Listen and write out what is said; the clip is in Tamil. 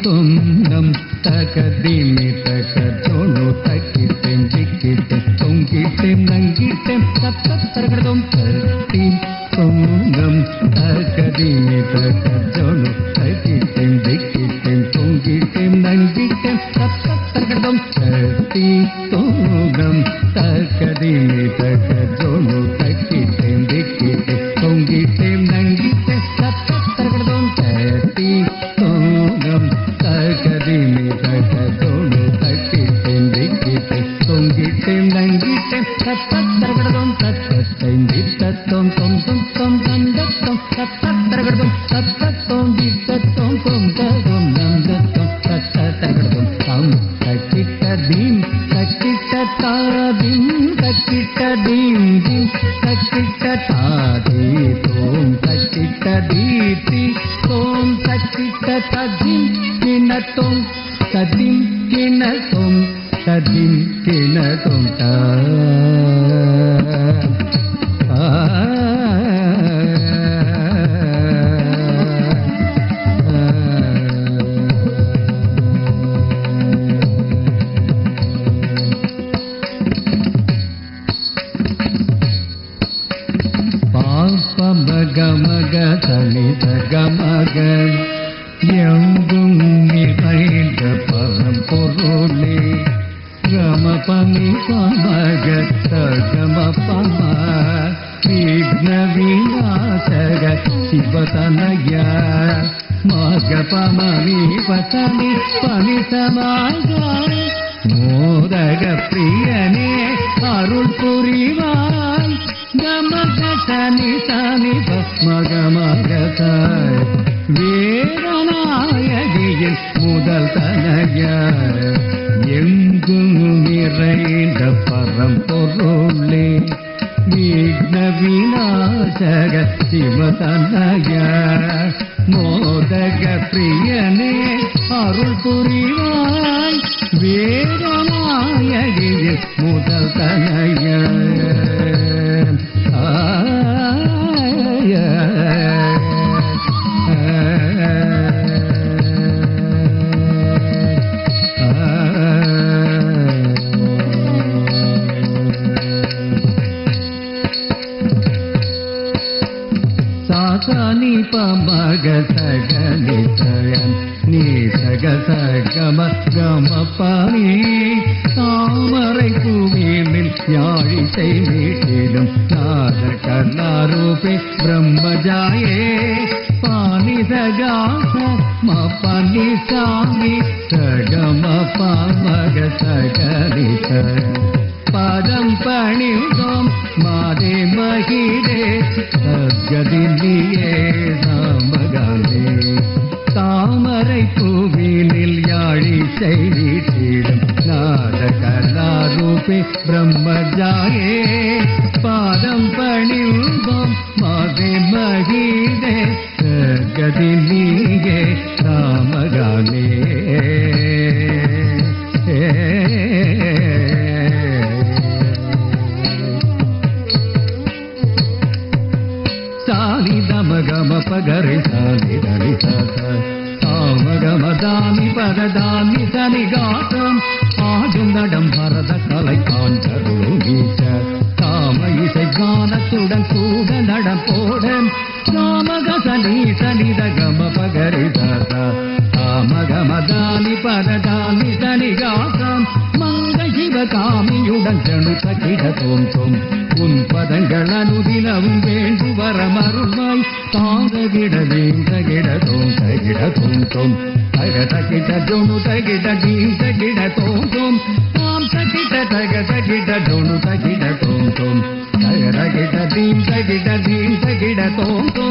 தும் நம் தகதிமி தகதோனு தக்கிட்டேன் திக்கிட்டேன் தொங்கிட்டேன் நங்கிட்டேன் தத்தரகடதும் தத்தி தும் நம் தகதிமி தகதோனு தக்கிட்டேன் திக்கிட்டேன் தொங்கிட்டேன் நங்கிட்டேன் தத்தரகடதும் தத்தி தும் நம் தகதிமி தகதோனு தக்கிட்டேன் திக்கிட்டேன் தொங்கிட்டேன் நங்கிட்டேன் தத்தரகடதும் தத்தி தும் தகதிமி தகதோனு தக்கிட்டேன் திக்கிட்டேன் தொங்கிட்டேன் நங்கிட்டேன் தத்தரகடதும் தத்தத்தைம் தித்தத்தோம் தொம் தொம் தொம் தந்தத்தோம் தத்தரகடதும் தத்தத்தோம் தித்தத்தோம் தொம் ததோம் நந்தத்தோம் தத்தரகடதும் தம் தக்கிட்ட தீம் தக்கிட்ட தாதீம் தக்கிட்ட தீம் தீம் தக்கிட்ட தாதி தோம் தக்கிட்ட தீதி தோம் தக்கிட்ட ததிம் கிணத்தோம் ததிம் கிணத்தோம் ததிம் கிணத்தோம் தா மக தனித கமக எங்கும் நிறைந்த பரம்பொருளே கம பனி பமக தகம பம விக்ன விநாசக சிவதனய மக பம விபசனி பனி சமாக மோதக பிரியனே அருள் புரிவாய் கமகசனி சனி மகமகதாய் வேதநாயகியின் முதல் தனய எங்கும் நிறைந்த பரம்பொருளே விக்ன விநாசக சிவதனய மோதக பிரியனே அருள் புரிவாய் வேதநாயகியின் முதல் தனய சாசனி பமக சகனி சயன் நீ சக சகம கம பனி தாமரை பூமியில் யாழிசை மீட்டிடும் நாத கர்ணாரூபே பிரம்மஜாயே பானி சகாச ம பனி சாமி சகம பமக சகனி பதம் பணிந்தோம் மாதே மகிழே சத்கதியே சாமகாலே தாமரை பூவினில் யாழிசை வீட்டிடும் நாத கலாரூபே பிரம்மஜாயே பாதம் பணிந்தோம் மாதே மகிழே சத்கதியே சாமகாலே గమ పగరి సాని దని సత తామ గమ దాని పదదాని సని గాతం ஆடுநடம் பரத கலை காண்கருளும் வீச தாம இசை கானத்துடன் கூட நடப்போடன் சாமகசனி சனித கம பகரி சத தாம கம தானி பததானி சனி காతం மங்க சிவ காமியுடன் ஜனுத கிடத்தோம் தோம் உன் பதங்கள் அனுதினவும் வேண்டு வரமருமாய் தாங்ககிடதேம் தகிடதோம் தகிடதோம் தோம் தக தகிட ஜொனு தகிட தீம் தகிட தோம் தோம் தாம் தகிட தக தகிட ஜொனு தகிட தோம் தோம் தக தகிட தீம் தகிட தோம் தோம்